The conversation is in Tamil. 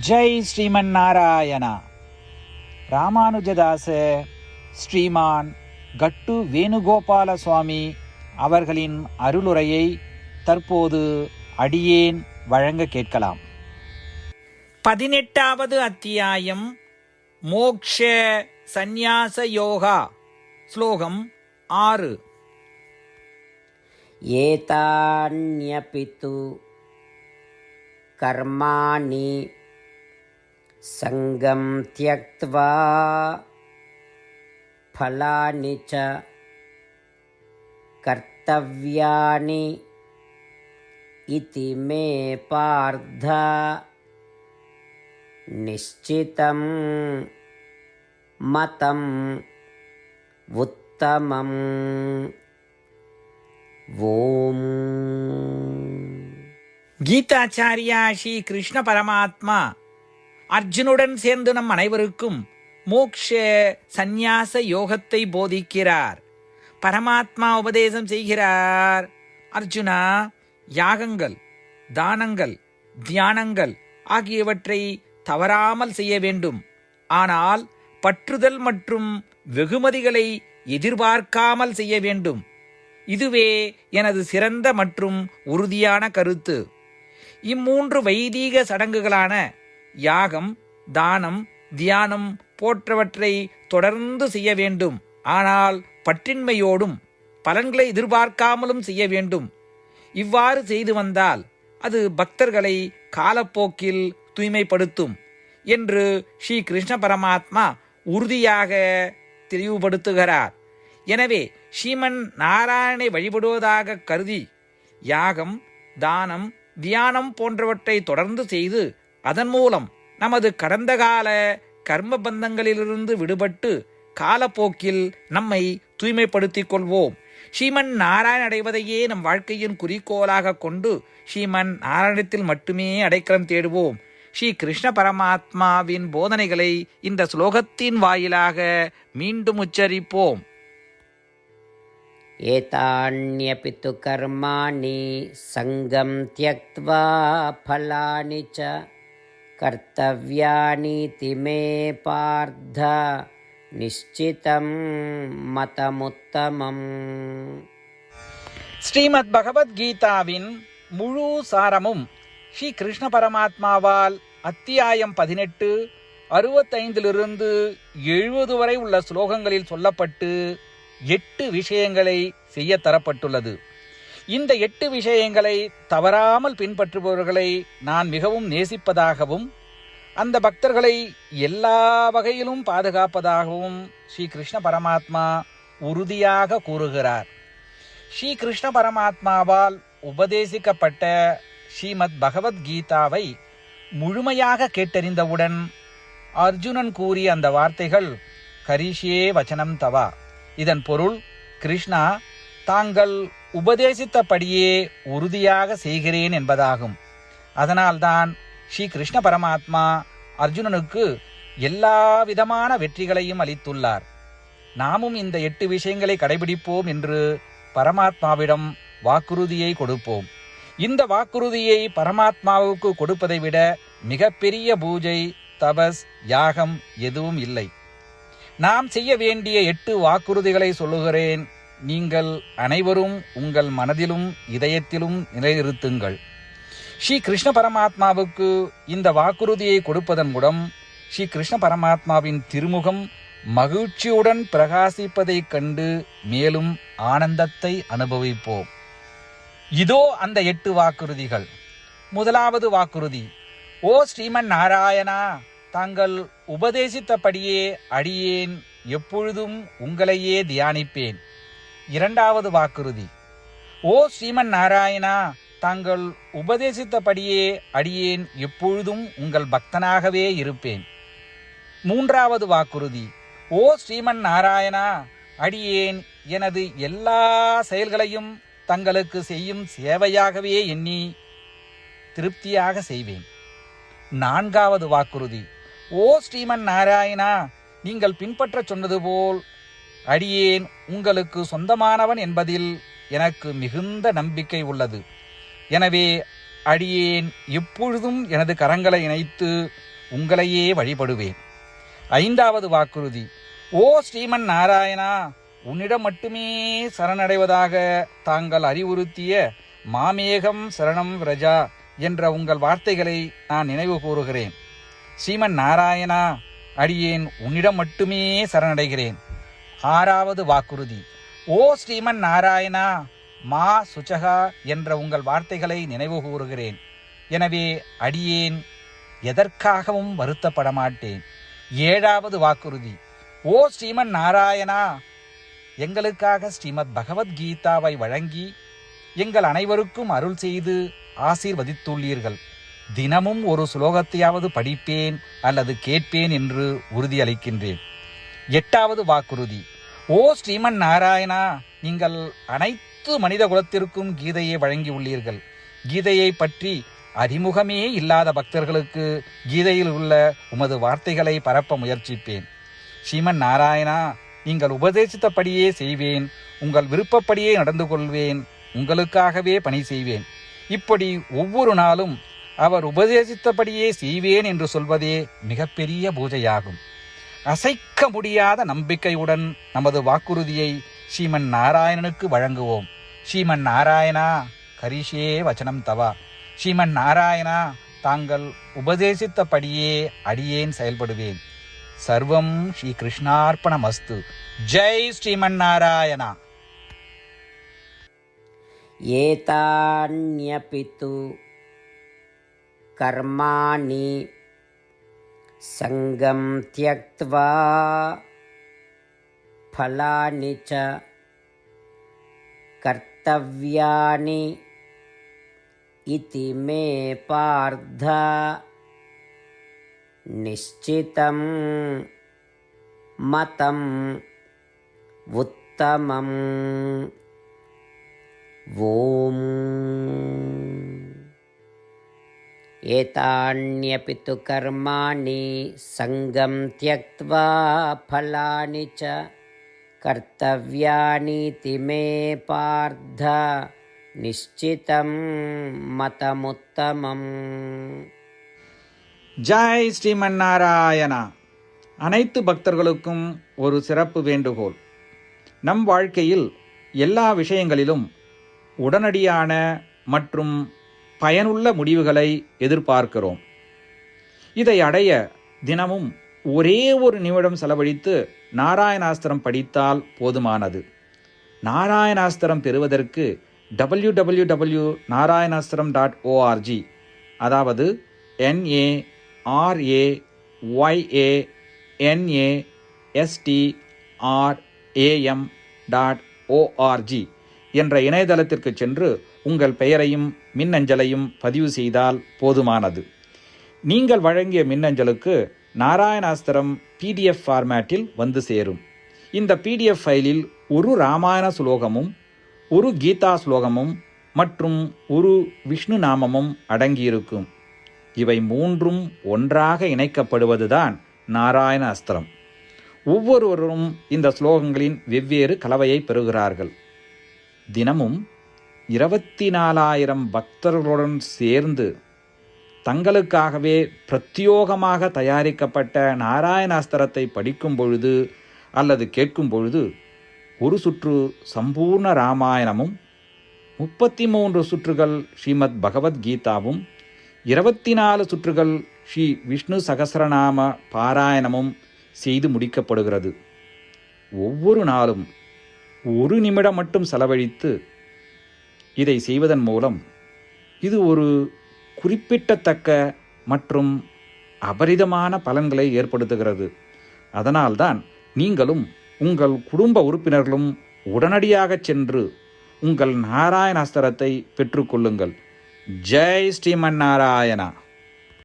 ஜெய் ஸ்ரீமன் நாராயணா. ராமானுஜதாச ஸ்ரீமான் கட்டு வேணுகோபால சுவாமி அவர்களின் அருளுரையை தற்போது அடியேன் வழங்க கேட்கலாம். 18வது அத்தியாயம் மோக்ஷ சந்நியாச யோகா. ஸ்லோகம் 6. ஏதான்யபிது கர்மாணி சங்கம் த்யக்த்வா பலானி ச கர்த்தவ்யானி இதி மே பார்த்த நிஷ்சிதம் மதம் உத்தமம். ஓம். கீதாச்சாரியா ஸ்ரீ கிருஷ்ண பரமாத்மா அர்ஜுனுடன் சேர்ந்து நம் அனைவருக்கும் மோக்ஷ சந்நியாச யோகத்தை போதிக்கிறார். பரமாத்மா உபதேசம் செய்கிறார். அர்ஜுனா, யாகங்கள், தானங்கள், தியானங்கள் ஆகியவற்றை தவறாமல் செய்ய வேண்டும். ஆனால் பற்றுதல் மற்றும் வெகுமதிகளை எதிர்பார்க்காமல் செய்ய வேண்டும். இதுவே எனது சிறந்த மற்றும் உறுதியான கருத்து. இம்மூன்று வைதீக சடங்குகளான யாகம், தானம், தியானம் போன்றவற்றை தொடர்ந்து செய்ய வேண்டும். ஆனால் பற்றின்மையோடும் பலன்களை எதிர்பார்க்காமலும் செய்ய வேண்டும். இவ்வாறு செய்து வந்தால் அது பக்தர்களை காலப்போக்கில் தூய்மைப்படுத்தும் என்று ஸ்ரீ கிருஷ்ண பரமாத்மா உறுதியாக தெளிவுபடுத்துகிறார். எனவே ஸ்ரீமன் நாராயணனை வழிபடுவதாக கருதி யாகம், தானம், தியானம் போன்றவற்றை தொடர்ந்து செய்து அதன் மூலம் நமது கடந்த கால கர்ம பந்தங்களிலிருந்து விடுபட்டு காலப்போக்கில் நம்மை தூய்மைப்படுத்திக் கொள்வோம். ஸ்ரீமன் நாராயணன் அடைவதையே நம் வாழ்க்கையின் குறிக்கோளாக கொண்டு ஸ்ரீமன் நாராயணத்தில் மட்டுமே அடைக்கலம் தேடுவோம். ஸ்ரீ கிருஷ்ண பரமாத்மாவின் போதனைகளை இந்த ஸ்லோகத்தின் வாயிலாக மீண்டும் உச்சரிப்போம். ஏதான்யபிது கர்மாணி சங்கம் த்யக்த்வா பலானி ச கர்த்தவ்யானீதி மே பார்த்த நிஷ்சிதம் மதமுத்தமம். ஸ்ரீமத் பகவத்கீதாவின் முழு சாரமும் ஸ்ரீ கிருஷ்ண பரமாத்மாவால் அத்தியாயம் 18 65 70 வரை உள்ள ஸ்லோகங்களில் சொல்லப்பட்டு 8 விஷயங்களை செய்ய தரப்பட்டுள்ளது. இந்த 8 விஷயங்களை தவறாமல் பின்பற்றுபவர்களை நான் மிகவும் நேசிப்பதாகவும் அந்த பக்தர்களை எல்லா வகையிலும் பாதுகாப்பதாகவும் ஸ்ரீ கிருஷ்ண பரமாத்மா உறுதியாக கூறுகிறார். ஸ்ரீ கிருஷ்ண பரமாத்மாவால் உபதேசிக்கப்பட்ட ஸ்ரீமத் பகவத்கீதாவை முழுமையாக கேட்டறிந்தவுடன் அர்ஜுனன் கூறிய அந்த வார்த்தைகள் கரிஷ்யே வச்சனம் தவா. இதன் பொருள், கிருஷ்ணா, தாங்கள் உபதேசித்தபடியே உறுதியாக செய்கிறேன் என்பதாகும். அதனால்தான் ஸ்ரீ கிருஷ்ண பரமாத்மா அர்ஜுனனுக்கு எல்லா விதமான வெற்றிகளையும் அளித்துள்ளார். நாமும் இந்த 8 விஷயங்களை கடைபிடிப்போம் என்று பரமாத்மாவிடம் வாக்குறுதியை கொடுப்போம். இந்த வாக்குறுதியை பரமாத்மாவுக்கு கொடுப்பதை விட மிகப்பெரிய பூஜை, தபஸ், யாகம் எதுவும் இல்லை. நாம் செய்ய வேண்டிய 8 வாக்குறுதிகளை சொல்லுகிறேன். நீங்கள் அனைவரும் உங்கள் மனதிலும் இதயத்திலும் நிலைநிறுத்துங்கள். ஸ்ரீ கிருஷ்ண பரமாத்மாவுக்கு இந்த வாக்குறுதியை கொடுப்பதன் மூலம் ஸ்ரீ கிருஷ்ண பரமாத்மாவின் திருமுகம் மகிழ்ச்சியுடன் பிரகாசிப்பதைக் கண்டு மேலும் ஆனந்தத்தை அனுபவிப்போம். இதோ அந்த 8 வாக்குறுதிகள். முதலாவது வாக்குறுதி: ஓ ஸ்ரீமன் நாராயணா, தாங்கள் உபதேசித்தபடியே அடியேன் எப்பொழுதும் உங்களையே தியானிப்பேன். இரண்டாவது வாக்குறுதி: ஓ ஸ்ரீமன் நாராயணா, தாங்கள் உபதேசித்தபடியே அடியேன் எப்பொழுதும் உங்கள் பக்தனாகவே இருப்பேன். மூன்றாவது வாக்குறுதி: ஓ ஸ்ரீமன் நாராயணா, அடியேன் எனது எல்லா செயல்களையும் தங்களுக்கு செய்யும் சேவையாகவே எண்ணி திருப்தியாக செய்வேன். நான்காவது வாக்குறுதி: ஓ ஸ்ரீமன் நாராயணா, நீங்கள் பின்பற்ற சொன்னது போல் அடியேன் உங்களுக்கு சொந்தமானவன் என்பதில் எனக்கு மிகுந்த நம்பிக்கை உள்ளது. எனவே அடியேன் எப்பொழுதும் எனது கரங்களை இணைத்து உங்களையே வழிபடுவேன். 5வது வாக்குறுதி. ஓ ஸ்ரீமன் நாராயணா, உன்னிடம் மட்டுமே சரணடைவதாக தாங்கள் அறிவுறுத்திய மாமேகம் சரணம் விரஜா என்ற உங்கள் வார்த்தைகளை நான் நினைவு கூறுகிறேன். ஸ்ரீமன் நாராயணா, அடியேன் உன்னிடம் மட்டுமே சரணடைகிறேன். 6வது வாக்குறுதி. ஓ ஸ்ரீமன் நாராயணா, மா சுச்சகா என்ற உங்கள் வார்த்தைகளை நினைவு கூறுகிறேன். எனவே அடியேன் எதற்காகவும் வருத்தப்பட மாட்டேன். 7வது வாக்குறுதி. ஓ ஸ்ரீமன் நாராயணா, எங்களுக்காக ஸ்ரீமத் பகவத்கீதாவை வழங்கி எங்கள் அனைவருக்கும் அருள் செய்து ஆசீர்வதித்துள்ளீர்கள். தினமும் ஒரு ஸ்லோகத்தையாவது படிப்பேன் அல்லது கேட்பேன் என்று உறுதியளிக்கின்றேன். 8வது வாக்குறுதி. ஓ ஸ்ரீமன் நாராயணா, நீங்கள் அனைத்து மனித குலத்திற்கும் கீதையை வழங்கியுள்ளீர்கள். கீதையை பற்றி அறிமுகமே இல்லாத பக்தர்களுக்கு கீதையில் உள்ள உமது வார்த்தைகளை பரப்ப முயற்சிப்பேன். ஸ்ரீமன் நாராயணா, நீங்கள் உபதேசித்தபடியே செய்வேன். உங்கள் விருப்பப்படியே நடந்து கொள்வேன். உங்களுக்காகவே பணி செய்வேன். இப்படி ஒவ்வொரு நாளும் அவர் உபதேசித்தபடியே செய்வேன் என்று சொல்வதே மிகப்பெரிய பூஜையாகும். அசைக்க முடியாத நம்பிக்கையுடன் நமது வாக்குறுதியை ஸ்ரீமன் நாராயணனுக்கு வழங்குவோம். ஸ்ரீமன் நாராயணா, கரிஷே வச்சனம் தவா. ஸ்ரீமன் நாராயணா, தாங்கள் உபதேசித்தபடியே அடியேன் செயல்படுவேன். சர்வம் ஸ்ரீ கிருஷ்ணார்ப்பணமஸ்து. ஜெய் ஸ்ரீமன் நாராயணா. ஏதான்யபி து கர்மாணி சங்கம் த்யக்த்வா ஃபலானி ச கர்த்தவ்யானி இதி மே பார்த்த நிஷ்சிதம் மதம் உத்தமம். ஓம் ஏதான்யபி து கர்மாணி சங்கம் த்யக்த்வா ஃபலானி ச கர்த்தவ்யானீதி மே பார்த்த நிஷ்சிதம் மதமுத்தமம். ஜெய் ஸ்ரீமன் நாராயணா. அனைத்து பக்தர்களுக்கும் ஒரு சிறப்பு வேண்டுகோள். நம் வாழ்க்கையில் எல்லா விஷயங்களிலும் உடனடியான மற்றும் பயனுள்ள முடிவுகளை எதிர்பார்க்கிறோம். இதை அடைய தினமும் ஒரே ஒரு நிமிடம் செலவழித்து நாராயணாஸ்திரம் படித்தால் போதுமானது. நாராயணாஸ்திரம் பெறுவதற்கு www.narayanaastram.org, அதாவது NARAYANASTRAM.org என்ற இணையதளத்திற்கு சென்று உங்கள் பெயரையும் மின்னஞ்சலையும் பதிவு செய்தால் போதுமானது. நீங்கள் வழங்கிய மின்னஞ்சலுக்கு நாராயணாஸ்திரம் PDF ஃபார்மேட்டில் வந்து சேரும். இந்த PDF ஃபைலில் ஒரு ராமாயண ஸ்லோகமும் ஒரு கீதா ஸ்லோகமும் மற்றும் ஒரு விஷ்ணு நாமமும் அடங்கியிருக்கும். இவை மூன்றும் ஒன்றாக இணைக்கப்படுவதுதான் நாராயண அஸ்திரம். ஒவ்வொருவரும் இந்த ஸ்லோகங்களின் வெவ்வேறு கலவையை பெறுகிறார்கள். தினமும் 24,000 பக்தர்களுடன் சேர்ந்து தங்களுக்காகவே பிரத்யோகமாக தயாரிக்கப்பட்ட நாராயணாஸ்திரத்தை படிக்கும் பொழுது அல்லது கேட்கும் பொழுது ஒரு சுற்று சம்பூர்ண ராமாயணமும் 33 சுற்றுகள் ஸ்ரீமத் பகவத்கீதாவும் 24 சுற்றுகள் ஸ்ரீ விஷ்ணு சகஸ்ரநாம பாராயணமும் செய்து முடிக்கப்படுகிறது. ஒவ்வொரு நாளும் ஒரு நிமிடம் மட்டும் செலவழித்து இதை செய்வதன் மூலம் இது ஒரு குறிப்பிடத்தக்க மற்றும் அபரிதமான பலன்களை ஏற்படுத்துகிறது. அதனால்தான் நீங்களும் உங்கள் குடும்ப உறுப்பினர்களும் உடனடியாக சென்று உங்கள் நாராயணாஸ்திரத்தை பெற்றுக்கொள்ளுங்கள். ஜெய் ஸ்ரீமன் நாராயணா.